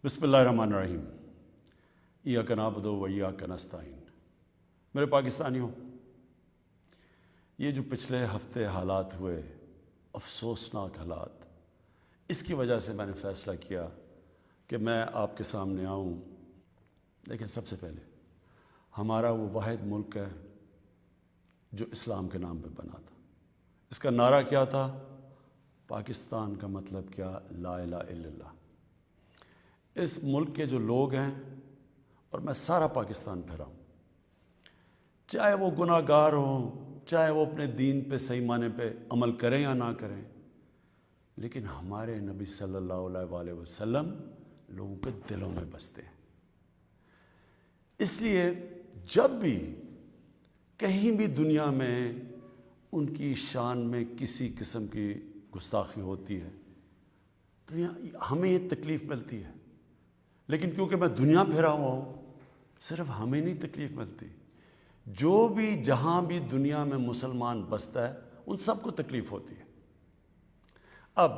بسم اللہ الرحمن الرحیم۔ ایاک نعبد و ایاک نستعین۔ میرے پاکستانیوں، یہ جو پچھلے ہفتے حالات ہوئے، افسوسناک حالات، اس کی وجہ سے میں نے فیصلہ کیا کہ میں آپ کے سامنے آؤں۔ دیکھیں، سب سے پہلے ہمارا وہ واحد ملک ہے جو اسلام کے نام پہ بنا تھا۔ اس کا نعرہ کیا تھا؟ پاکستان کا مطلب کیا؟ لا الہ الا اللہ۔ اس ملک کے جو لوگ ہیں، اور میں سارا پاکستان پھرا ہوں، چاہے وہ گناہ گار ہوں، چاہے وہ اپنے دین پہ صحیح معنی پہ عمل کریں یا نہ کریں، لیکن ہمارے نبی صلی اللہ علیہ وآلہ وسلم لوگوں کے دلوں میں بستے ہیں۔ اس لیے جب بھی کہیں بھی دنیا میں ان کی شان میں کسی قسم کی گستاخی ہوتی ہے تو ہمیں یہ تکلیف ملتی ہے، لیکن کیونکہ میں دنیا پھرا ہوا ہوں، صرف ہمیں نہیں تکلیف ملتی، جو بھی جہاں بھی دنیا میں مسلمان بستا ہے ان سب کو تکلیف ہوتی ہے۔ اب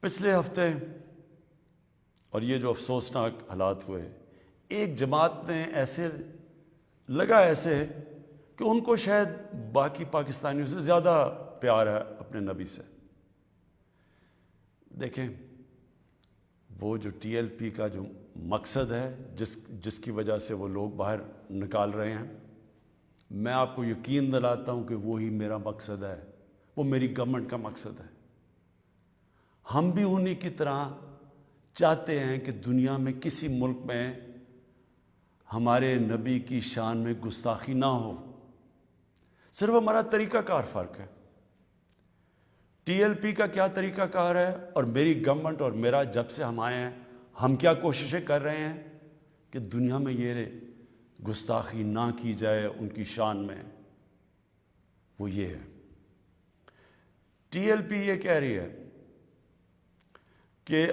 پچھلے ہفتے اور یہ جو افسوسناک حالات ہوئے، ایک جماعت نے ایسے کہ ان کو شاید باقی پاکستانیوں سے زیادہ پیار ہے اپنے نبی سے۔ دیکھیں، وہ جو ٹی ایل پی کا جو مقصد ہے، جس کی وجہ سے وہ لوگ باہر نکال رہے ہیں، میں آپ کو یقین دلاتا ہوں کہ وہی میرا مقصد ہے، وہ میری گورنمنٹ کا مقصد ہے۔ ہم بھی انہی کی طرح چاہتے ہیں کہ دنیا میں کسی ملک میں ہمارے نبی کی شان میں گستاخی نہ ہو، صرف ہمارا طریقہ کار فرق ہے۔ ٹی ایل پی کا کیا طریقہ کار ہے اور میری گورنمنٹ اور میرا جب سے ہم آئے ہیں، ہم کیا کوششیں کر رہے ہیں کہ دنیا میں یہ گستاخی نہ کی جائے ان کی شان میں، وہ یہ ہے۔ ٹی ایل پی یہ کہہ رہی ہے کہ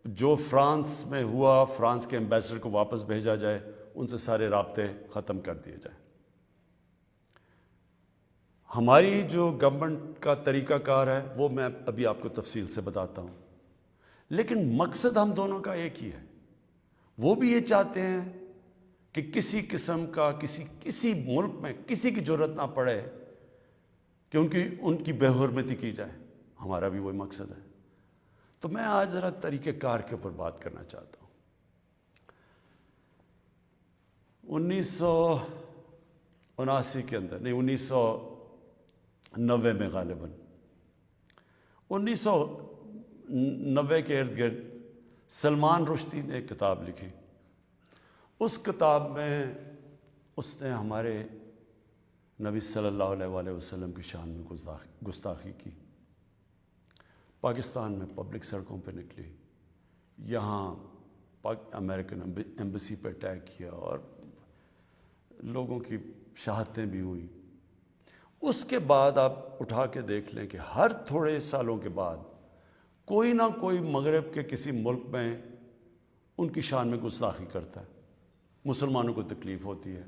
جو فرانس میں ہوا، فرانس کے ایمبیسڈر کو واپس بھیجا جائے، ان سے سارے رابطے ختم کر دیے جائیں۔ ہماری جو گورنمنٹ کا طریقہ کار ہے وہ میں ابھی آپ کو تفصیل سے بتاتا ہوں، لیکن مقصد ہم دونوں کا ایک ہی ہے۔ وہ بھی یہ چاہتے ہیں کہ کسی قسم کا کسی ملک میں کسی کی ضرورت نہ پڑے کہ ان کی بے حرمتی کی جائے، ہمارا بھی وہی مقصد ہے۔ تو میں آج ذرا طریقہ کار کے اوپر بات کرنا چاہتا ہوں۔ 1979 کے اندر، نہیں 1990 میں، غالباً 1990 کے ارد گرد سلمان رشدی نے ایک کتاب لکھی۔ اس کتاب میں اس نے ہمارے نبی صلی اللہ علیہ وآلہ وسلم کی شان میں گستاخی کی۔ پاکستان میں پبلک سڑکوں پہ نکلی، یہاں امریکن ایمبیسی پہ اٹیک کیا اور لوگوں کی شہادتیں بھی ہوئیں۔ اس کے بعد آپ اٹھا کے دیکھ لیں کہ ہر تھوڑے سالوں کے بعد کوئی نہ کوئی مغرب کے کسی ملک میں ان کی شان میں گستاخی کرتا ہے، مسلمانوں کو تکلیف ہوتی ہے،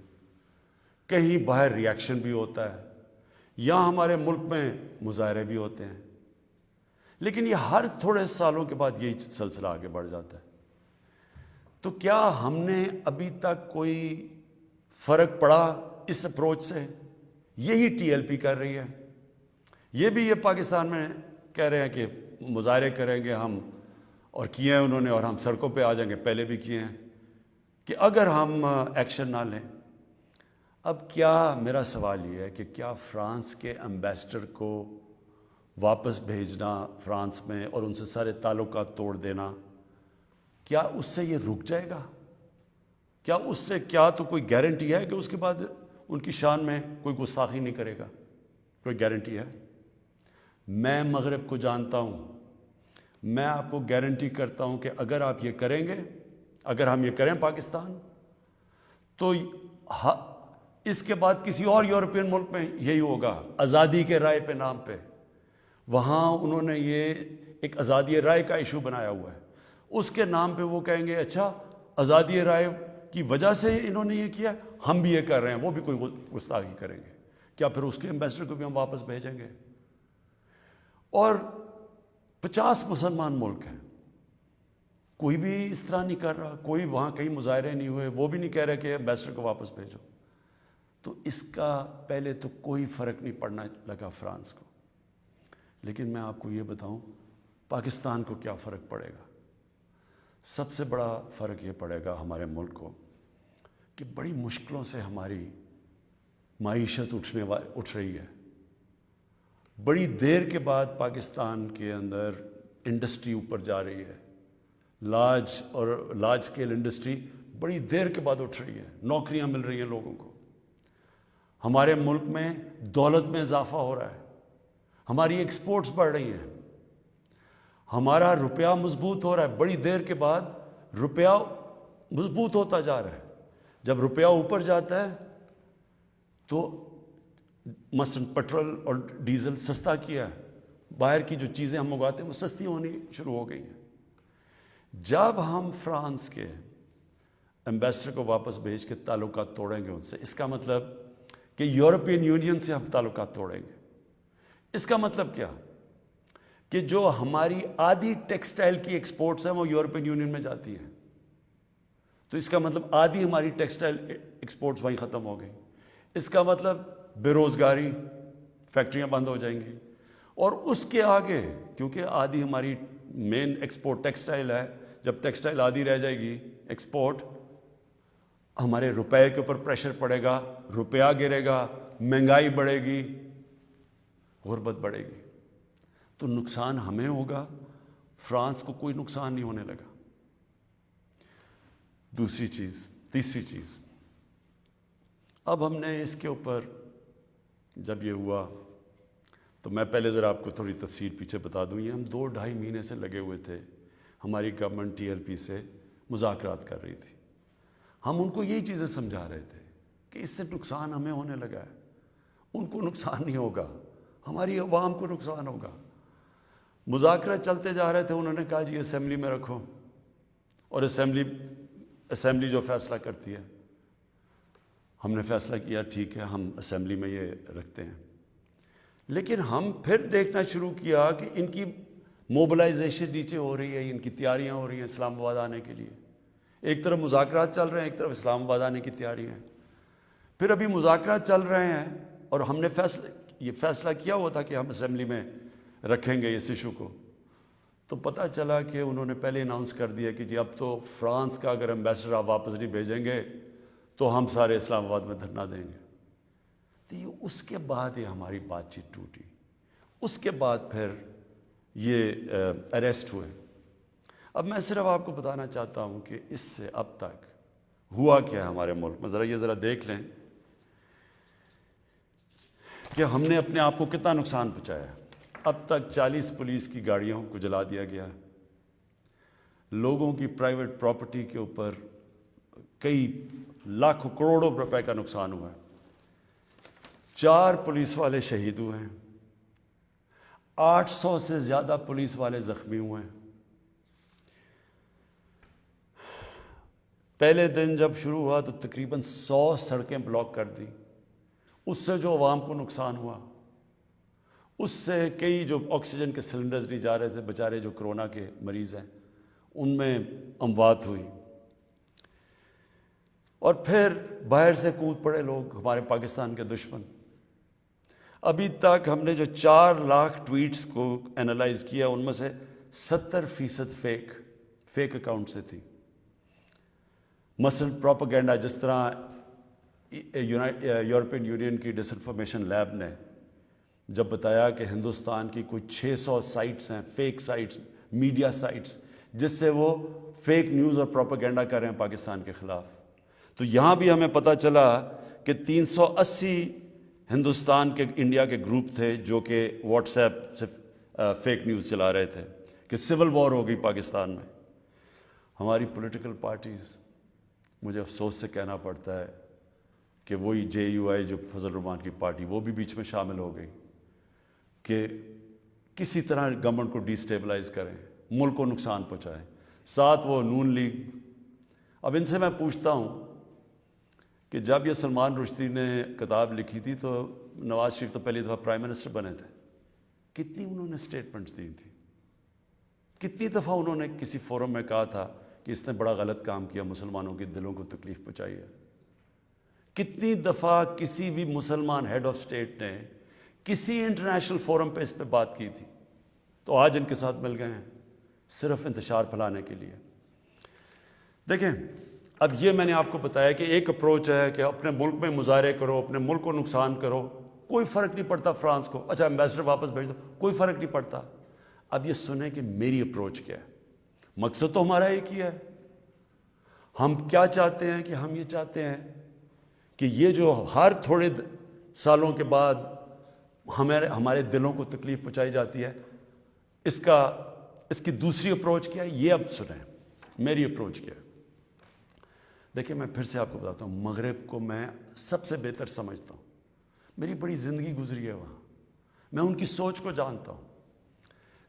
کہیں باہر ریاکشن بھی ہوتا ہے، یا ہمارے ملک میں مظاہرے بھی ہوتے ہیں، لیکن یہ ہر تھوڑے سالوں کے بعد یہی سلسلہ آگے بڑھ جاتا ہے۔ تو کیا ہم نے ابھی تک کوئی فرق پڑا اس اپروچ سے؟ یہی ٹی ایل پی کر رہی ہے۔ یہ بھی یہ پاکستان میں کہہ رہے ہیں کہ مظاہرے کریں گے ہم، اور کیے ہیں انہوں نے، اور ہم سڑکوں پہ آ جائیں گے، پہلے بھی کیے ہیں، کہ اگر ہم ایکشن نہ لیں۔ اب کیا، میرا سوال یہ ہے کہ کیا فرانس کے ایمبیسڈر کو واپس بھیجنا فرانس میں اور ان سے سارے تعلقات توڑ دینا، کیا اس سے یہ رک جائے گا؟ کیا اس سے تو کوئی گارنٹی ہے کہ اس کے بعد ان کی شان میں کوئی گستاخی نہیں کرے گا؟ کوئی گارنٹی ہے؟ میں مغرب کو جانتا ہوں، میں آپ کو گارنٹی کرتا ہوں کہ اگر آپ یہ کریں گے، اگر ہم یہ کریں پاکستان، تو اس کے بعد کسی اور یورپین ملک میں یہی ہوگا، آزادی کے رائے پہ نام پہ۔ وہاں انہوں نے یہ ایک آزادی رائے کا ایشو بنایا ہوا ہے، اس کے نام پہ وہ کہیں گے اچھا آزادی رائے کی وجہ سے انہوں نے یہ کیا، ہم بھی یہ کر رہے ہیں، وہ بھی کوئی گستاخی کریں گے، کیا پھر اس کے ایمبیسڈر کو بھی ہم واپس بھیجیں گے؟ اور 50 مسلمان ملک ہیں، کوئی بھی اس طرح نہیں کر رہا, کوئی وہاں کہیں مظاہرے نہیں ہوئے, وہ بھی نہیں کہہ رہے کہ ایمبیسڈر کو واپس بھیجو. تو اس کا پہلے تو کوئی فرق نہیں پڑنا لگا فرانس کو. لیکن میں آپ کو یہ بتاؤں پاکستان کو کیا فرق پڑے گا. سب سے بڑا فرق یہ پڑے گا ہمارے ملک کو کہ بڑی مشکلوں سے ہماری معیشت اٹھ رہی ہے. بڑی دیر کے بعد پاکستان کے اندر انڈسٹری اوپر جا رہی ہے, لارج اسکیل انڈسٹری بڑی دیر کے بعد اٹھ رہی ہے, نوکریاں مل رہی ہیں لوگوں کو. ہمارے ملک میں دولت میں اضافہ ہو رہا ہے, ہماری ایکسپورٹس بڑھ رہی ہیں, ہمارا روپیہ مضبوط ہو رہا ہے. بڑی دیر کے بعد روپیہ مضبوط ہوتا جا رہا ہے. جب روپیہ اوپر جاتا ہے تو مثلا پیٹرول اور ڈیزل سستا کیا ہے, باہر کی جو چیزیں ہم منگواتے ہیں وہ سستی ہونی شروع ہو گئی ہیں. جب ہم فرانس کے ایمبیسڈر کو واپس بھیج کے تعلقات توڑیں گے ان سے, اس کا مطلب کہ یورپین یونین سے ہم تعلقات توڑیں گے. اس کا مطلب کیا کہ جو ہماری آدھی ٹیکسٹائل کی ایکسپورٹس ہیں وہ یورپین یونین میں جاتی ہیں, تو اس کا مطلب آدھی ہماری ٹیکسٹائل ایکسپورٹس وہیں ختم ہو گئی. اس کا مطلب بے روزگاری, فیکٹریاں بند ہو جائیں گی. اور اس کے آگے کیونکہ آدھی ہماری مین ایکسپورٹ ٹیکسٹائل ہے, جب ٹیکسٹائل آدھی رہ جائے گی ایکسپورٹ, ہمارے روپے کے اوپر پریشر پڑے گا, روپیہ گرے گا, مہنگائی بڑھے گی, غربت بڑھے گی. تو نقصان ہمیں ہوگا, فرانس کو کوئی نقصان نہیں ہونے لگا. تیسری چیز, اب ہم نے اس کے اوپر جب یہ ہوا تو میں پہلے ذرا آپ کو تھوڑی تفصیل پیچھے بتا دوں. یہ ہم 2-2.5 مہینے سے لگے ہوئے تھے, ہماری گورنمنٹ TLP سے مذاکرات کر رہی تھی. ہم ان کو یہی چیزیں سمجھا رہے تھے کہ اس سے نقصان ہمیں ہونے لگا ہے, ان کو نقصان نہیں ہوگا, ہماری عوام کو نقصان ہوگا. مذاکرات چلتے جا رہے تھے, انہوں نے کہا جی اسمبلی میں رکھو, اور اسمبلی جو فیصلہ کرتی ہے. ہم نے فیصلہ کیا ٹھیک ہے ہم اسمبلی میں یہ رکھتے ہیں. لیکن ہم پھر دیکھنا شروع کیا کہ ان کی موبلائزیشن نیچے ہو رہی ہے, ان کی تیاریاں ہو رہی ہیں اسلام آباد آنے کے لیے. ایک طرف مذاکرات چل رہے ہیں, ایک طرف اسلام آباد آنے کی تیاری ہیں. پھر ابھی مذاکرات چل رہے ہیں اور ہم نے یہ فیصلہ کیا ہوا تھا کہ ہم اسمبلی میں رکھیں گے اس ایشو کو. تو پتہ چلا کہ انہوں نے پہلے اناؤنس کر دیا کہ جی اب تو فرانس کا اگر ایمبیسڈر آپ واپس نہیں بھیجیں گے تو ہم سارے اسلام آباد میں دھرنا دیں گے. تو یہ اس کے بعد یہ ہماری بات چیت ٹوٹی. اس کے بعد پھر یہ اریسٹ ہوئے. اب میں صرف آپ کو بتانا چاہتا ہوں کہ اس سے اب تک ہوا کیا ہے ہمارے ملک میں. ذرا دیکھ لیں کہ ہم نے اپنے آپ کو کتنا نقصان پہنچایا. اب تک 40 پولیس کی گاڑیوں کو جلا دیا گیا, لوگوں کی پرائیویٹ پراپرٹی کے اوپر کئی لاکھوں کروڑوں روپے کا نقصان ہوا ہے. 4 پولیس والے شہید ہوئے ہیں, 800 سے زیادہ پولیس والے زخمی ہوئے ہیں. پہلے دن جب شروع ہوا تو تقریباً 100 سڑکیں بلاک کر دی. اس سے جو عوام کو نقصان ہوا, اس سے کئی جو آکسیجن کے سلنڈرز نہیں جا رہے تھے, بیچارے جو کرونا کے مریض ہیں, ان میں اموات ہوئی. اور پھر باہر سے کود پڑے لوگ, ہمارے پاکستان کے دشمن. ابھی تک ہم نے جو 4 لاکھ ٹویٹس کو انالائز کیا, ان میں سے 70% فیک اکاؤنٹ سے تھی. مثلا پروپیگنڈا, جس طرح یورپین یونین کی ڈس انفارمیشن لیب نے جب بتایا کہ ہندوستان کی کوئی 600 سائٹس ہیں, فیک سائٹس, میڈیا سائٹس, جس سے وہ فیک نیوز اور پروپیگنڈا کر رہے ہیں پاکستان کے خلاف. تو یہاں بھی ہمیں پتہ چلا کہ 380 ہندوستان کے انڈیا کے گروپ تھے جو کہ واٹس ایپ سے فیک نیوز چلا رہے تھے کہ سول وار ہو گئی پاکستان میں. ہماری پولیٹیکل پارٹیز, مجھے افسوس سے کہنا پڑتا ہے کہ وہی JUI جو فضل الرحمان کی پارٹی, وہ بھی بیچ میں شامل ہو گئی کہ کسی طرح گورنمنٹ کو ڈی سٹیبلائز کریں, ملک کو نقصان پہنچائیں. ساتھ وہ نون لیگ. اب ان سے میں پوچھتا ہوں کہ جب یہ سلمان رشدی نے کتاب لکھی تھی تو نواز شریف تو پہلی دفعہ پرائم منسٹر بنے تھے, کتنی انہوں نے سٹیٹمنٹس دی تھی, کتنی دفعہ انہوں نے کسی فورم میں کہا تھا کہ اس نے بڑا غلط کام کیا، مسلمانوں کے دلوں کو تکلیف پہنچائی ہے؟ کتنی دفعہ کسی بھی مسلمان ہیڈ آف اسٹیٹ نے کسی انٹرنیشنل فورم پہ اس پہ بات کی تھی؟ تو آج ان کے ساتھ مل گئے ہیں صرف انتشار پھیلانے کے لیے۔ دیکھیں، اب یہ میں نے آپ کو بتایا کہ ایک اپروچ ہے کہ اپنے ملک میں مظاہرے کرو، اپنے ملک کو نقصان کرو، کوئی فرق نہیں پڑتا فرانس کو، اچھا ایمبیسڈر واپس بھیج دو، کوئی فرق نہیں پڑتا۔ اب یہ سنیں کہ میری اپروچ کیا ہے۔ مقصد تو ہمارا ایک ہی ہے۔ ہم کیا چاہتے ہیں کہ ہم یہ چاہتے ہیں کہ یہ جو ہر تھوڑے سالوں کے بعد ہمارے دلوں کو تکلیف پہنچائی جاتی ہے، اس کی دوسری اپروچ کیا ہے، یہ اب سنیں میری اپروچ کیا ہے۔ دیکھیں، میں پھر سے آپ کو بتاتا ہوں، مغرب کو میں سب سے بہتر سمجھتا ہوں، میری بڑی زندگی گزری ہے وہاں، میں ان کی سوچ کو جانتا ہوں۔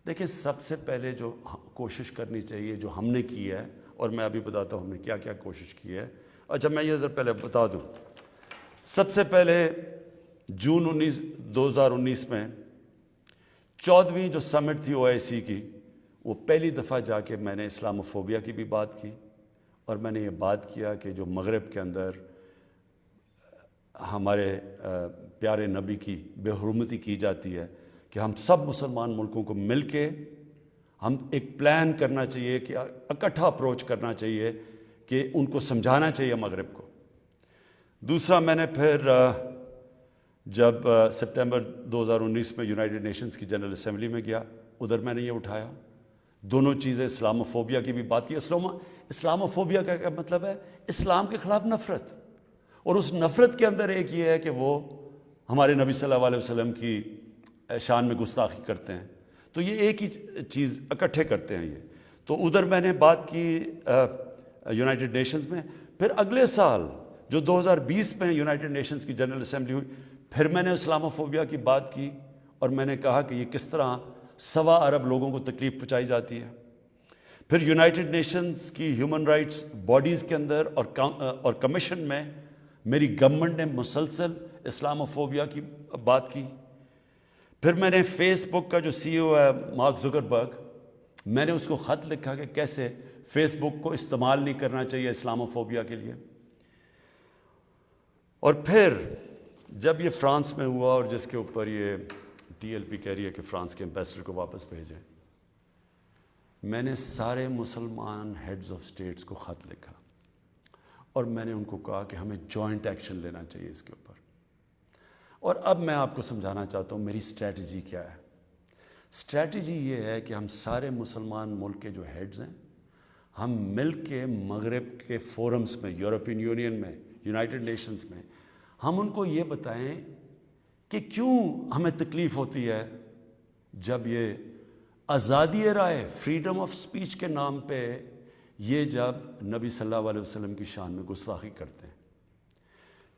دیکھیں، سب سے پہلے جو کوشش کرنی چاہیے، جو ہم نے کی ہے، اور میں ابھی بتاتا ہوں ہم نے کیا کیا کوشش کی ہے۔ اچھا، میں یہ ذرا پہلے بتا دوں، سب سے پہلے جون 2019 میں 14ویں جو سمٹ تھی OIC کی، وہ پہلی دفعہ جا کے میں نے اسلاموفوبیا کی بھی بات کی، اور میں نے یہ بات کیا کہ جو مغرب کے اندر ہمارے پیارے نبی کی بے حرمتی کی جاتی ہے، کہ ہم سب مسلمان ملکوں کو مل کے ہم ایک پلان کرنا چاہیے، کہ اکٹھا اپروچ کرنا چاہیے، کہ ان کو سمجھانا چاہیے مغرب کو۔ دوسرا، میں نے پھر جب سپٹمبر 2019 میں یونائٹڈ نیشنز کی جنرل اسمبلی میں گیا، ادھر میں نے یہ اٹھایا، دونوں چیزیں، اسلاموفوبیا کی بھی بات کی۔ اسلاموفوبیا کا کیا مطلب ہے؟ اسلام کے خلاف نفرت، اور اس نفرت کے اندر ایک یہ ہے کہ وہ ہمارے نبی صلی اللہ علیہ وسلم کی شان میں گستاخی کرتے ہیں، تو یہ ایک ہی چیز اکٹھے کرتے ہیں یہ۔ تو ادھر میں نے بات کی یونائٹڈ نیشنز میں۔ پھر اگلے سال جو 2020 میں یونائٹڈ نیشنز کی جنرل اسمبلی ہوئی، پھر میں نے اسلاموفوبیا کی بات کی، اور میں نے کہا کہ یہ کس طرح 1.25 ارب لوگوں کو تکلیف پہنچائی جاتی ہے۔ پھر یونائٹڈ نیشنز کی ہیومن رائٹس باڈیز کے اندر اور کمیشن میں میری گورنمنٹ نے مسلسل اسلاموفوبیا کی بات کی۔ پھر میں نے فیس بک کا جو CEO ہے مارک زکربرگ، میں نے اس کو خط لکھا کہ کیسے فیس بک کو استعمال نہیں کرنا چاہیے اسلاموفوبیا کے لیے۔ اور پھر جب یہ فرانس میں ہوا، اور جس کے اوپر یہ TLP کہہ رہی ہے کہ فرانس کے ایمبیسڈر کو واپس بھیجیں، میں نے سارے مسلمان ہیڈز آف اسٹیٹس کو خط لکھا، اور میں نے ان کو کہا کہ ہمیں جوائنٹ ایکشن لینا چاہیے اس کے اوپر۔ اور اب میں آپ کو سمجھانا چاہتا ہوں میری اسٹریٹجی کیا ہے۔ اسٹریٹجی یہ ہے کہ ہم سارے مسلمان ملک کے جو ہیڈز ہیں، ہم مل کے مغرب کے فورمز میں، یورپین یونین میں، یونائٹڈ نیشنز میں، ہم ان کو یہ بتائیں کہ کیوں ہمیں تکلیف ہوتی ہے جب یہ آزادی رائے، فریڈم آف سپیچ کے نام پہ یہ جب نبی صلی اللہ علیہ وسلم کی شان میں گستاخی کرتے ہیں،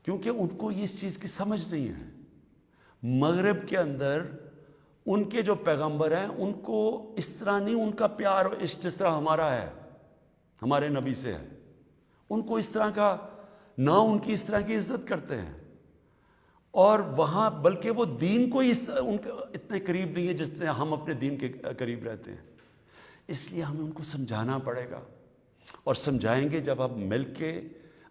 کیونکہ ان کو اس چیز کی سمجھ نہیں ہے۔ مغرب کے اندر ان کے جو پیغمبر ہیں، ان کو اس طرح نہیں، ان کا پیار اور عشق جس طرح ہمارا ہے، ہمارے نبی سے ہے، ان کو اس طرح کا نہ، ان کی اس طرح کی عزت کرتے ہیں، اور وہاں بلکہ وہ دین کو ان کے اتنے قریب نہیں ہے جس طرح ہم اپنے دین کے قریب رہتے ہیں۔ اس لیے ہمیں ان کو سمجھانا پڑے گا، اور سمجھائیں گے جب ہم مل کے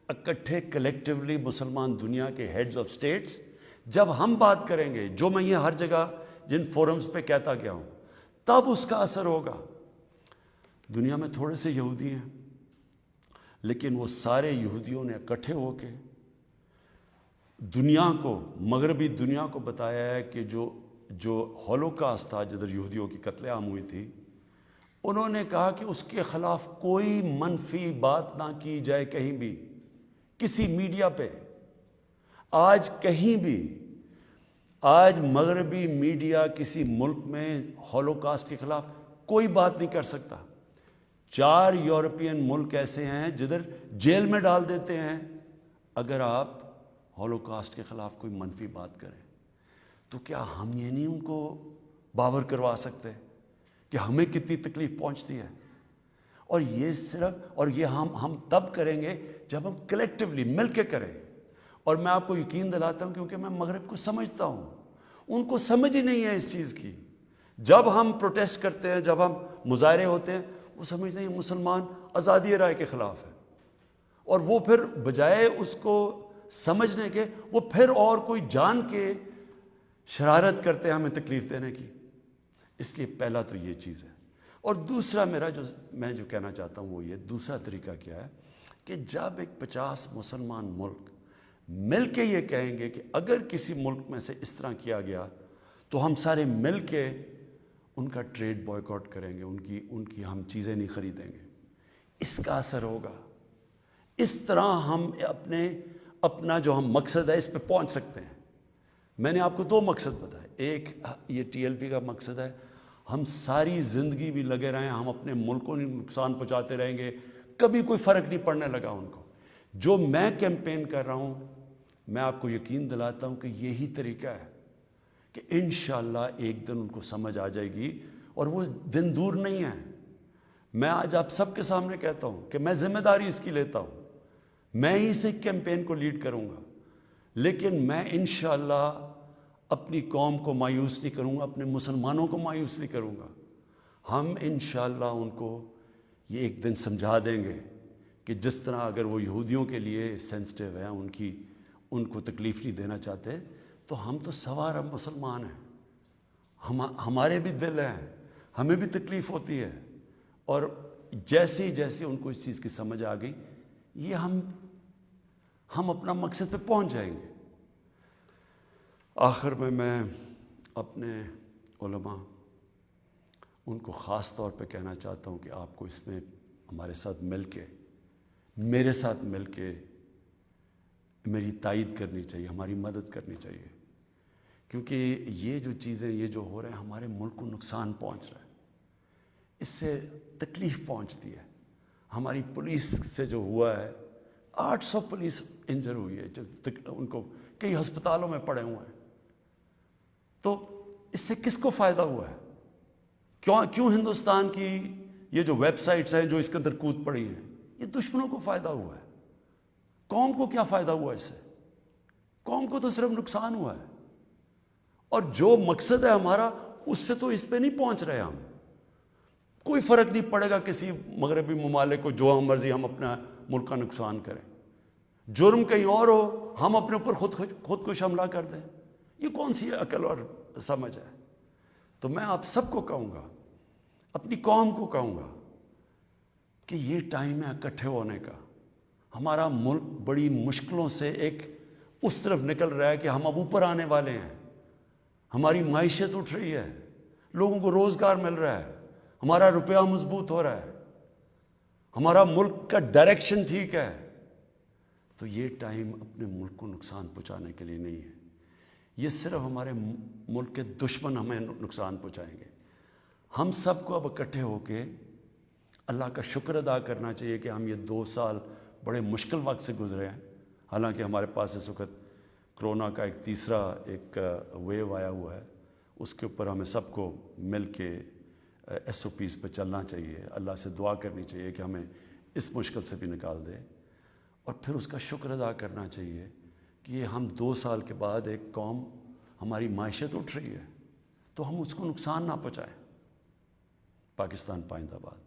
اکٹھے کلیکٹیولی مسلمان دنیا کے ہیڈز آف اسٹیٹس جب ہم بات کریں گے، جو میں یہ ہر جگہ جن فورمز پہ کہتا گیا ہوں، تب اس کا اثر ہوگا۔ دنیا میں تھوڑے سے یہودی ہیں، لیکن وہ سارے یہودیوں نے اکٹھے ہو کے دنیا کو، مغربی دنیا کو بتایا ہے کہ جو ہولوکاسٹ تھا، جدھر یہودیوں کی قتل عام ہوئی تھی، انہوں نے کہا کہ اس کے خلاف کوئی منفی بات نہ کی جائے کہیں بھی، کسی میڈیا پہ۔ آج کہیں بھی، آج مغربی میڈیا کسی ملک میں ہولوکاسٹ کے خلاف کوئی بات نہیں کر سکتا۔ 4 یورپین ملک ایسے ہیں جدھر جیل میں ڈال دیتے ہیں اگر آپ ہولوکاسٹ کے خلاف کوئی منفی بات کریں۔ تو کیا ہم یہ نہیں ان کو باور کروا سکتے کہ ہمیں کتنی تکلیف پہنچتی ہے؟ اور یہ صرف، اور یہ ہم تب کریں گے جب ہم کلیکٹیولی مل کے کریں۔ اور میں آپ کو یقین دلاتا ہوں، کیونکہ میں مغرب کو سمجھتا ہوں، ان کو سمجھ ہی نہیں ہے اس چیز کی۔ جب ہم پروٹیسٹ کرتے ہیں، جب ہم مظاہرے ہوتے ہیں، وہ سمجھتے ہیں یہ مسلمان آزادی رائے کے خلاف ہے، اور وہ پھر بجائے اس کو سمجھنے کے وہ پھر اور کوئی جان کے شرارت کرتے ہیں ہمیں تکلیف دینے کی۔ اس لیے پہلا تو یہ چیز ہے۔ اور دوسرا میں جو کہنا چاہتا ہوں وہ یہ، دوسرا طریقہ کیا ہے کہ جب ایک 50 مسلمان ملک مل کے یہ کہیں گے کہ اگر کسی ملک میں سے اس طرح کیا گیا تو ہم سارے مل کے ان کا ٹریڈ بوائیکاٹ کریں گے، ان کی ہم چیزیں نہیں خریدیں گے، اس کا اثر ہوگا۔ اس طرح ہم اپنا جو ہم مقصد ہے اس پہ پہنچ سکتے ہیں۔ میں نے آپ کو 2 مقصد بتائے، ایک یہ TLP کا مقصد ہے، ہم ساری زندگی بھی لگے رہیں، ہم اپنے ملک کو نقصان پہنچاتے رہیں گے، کبھی کوئی فرق نہیں پڑنے لگا ان کو۔ جو میں کیمپین کر رہا ہوں، میں آپ کو یقین دلاتا ہوں کہ یہی طریقہ ہے کہ انشاءاللہ ایک دن ان کو سمجھ آ جائے گی، اور وہ دن دور نہیں ہے۔ میں آج آپ سب کے سامنے کہتا ہوں کہ میں ذمہ داری اس کی لیتا ہوں، میں ہی سے کیمپین کو لیڈ کروں گا، لیکن میں انشاءاللہ اپنی قوم کو مایوس نہیں کروں گا، اپنے مسلمانوں کو مایوس نہیں کروں گا۔ ہم انشاءاللہ ان کو یہ ایک دن سمجھا دیں گے کہ جس طرح اگر وہ یہودیوں کے لیے سینسٹیو ہیں، ان کو تکلیف نہیں دینا چاہتے، تو ہم تو سوار مسلمان ہیں، ہمارے بھی دل ہیں، ہمیں بھی تکلیف ہوتی ہے، اور جیسے ان کو اس چیز کی سمجھ آ گئی، یہ ہم اپنا مقصد پہ پہنچ جائیں گے۔ آخر میں اپنے علماء ان کو خاص طور پہ کہنا چاہتا ہوں کہ آپ کو اس میں ہمارے ساتھ مل کے، میرے ساتھ مل کے میری تائید کرنی چاہیے، ہماری مدد کرنی چاہیے، کیونکہ یہ جو چیزیں یہ جو ہو رہے ہیں ہمارے ملک کو نقصان پہنچ رہا ہے، اس سے تکلیف پہنچتی ہے۔ ہماری پولیس سے جو ہوا ہے، 800 پولیس انجر ہوئی ہے، جو ان کو کئی ہسپتالوں میں پڑے ہوئے ہیں، تو اس سے کس کو فائدہ ہوا ہے؟ کیوں ہندوستان کی یہ جو ویب سائٹس ہیں جو اس کے اندر کود پڑی ہیں، یہ دشمنوں کو فائدہ ہوا ہے؟ قوم کو کیا فائدہ ہوا اس سے؟ قوم کو تو صرف نقصان ہوا ہے، اور جو مقصد ہے ہمارا اس سے تو اس پہ نہیں پہنچ رہے ہم۔ کوئی فرق نہیں پڑے گا کسی مغربی ممالک کو، جو ہم مرضی ہم اپنا ملک کا نقصان کریں، جرم کہیں اور ہو، ہم اپنے اوپر خود کو حملہ کر دیں، یہ کون سی عقل اور سمجھ ہے؟ تو میں آپ سب کو کہوں گا، اپنی قوم کو کہوں گا کہ یہ ٹائم ہے اکٹھے ہونے کا۔ ہمارا ملک بڑی مشکلوں سے اس طرف نکل رہا ہے کہ ہم اب اوپر آنے والے ہیں، ہماری معیشت اٹھ رہی ہے، لوگوں کو روزگار مل رہا ہے، ہمارا روپیہ مضبوط ہو رہا ہے، ہمارا ملک کا ڈائریکشن ٹھیک ہے۔ تو یہ ٹائم اپنے ملک کو نقصان پہنچانے کے لیے نہیں ہے، یہ صرف ہمارے ملک کے دشمن ہمیں نقصان پہنچائیں گے۔ ہم سب کو اب اکٹھے ہو کے اللہ کا شکر ادا کرنا چاہیے کہ ہم یہ 2 سال بڑے مشکل وقت سے گزرے ہیں، حالانکہ ہمارے پاس اس وقت کرونا کا ایک تیسرا ویو آیا ہوا ہے، اس کے اوپر ہمیں سب کو مل کے SOPs پہ چلنا چاہیے، اللہ سے دعا کرنی چاہیے کہ ہمیں اس مشکل سے بھی نکال دے، اور پھر اس کا شکر ادا کرنا چاہیے کہ یہ ہم 2 سال کے بعد ایک قوم، ہماری معیشت اٹھ رہی ہے، تو ہم اس کو نقصان نہ پہنچائیں۔ پاکستان پائندہ باد۔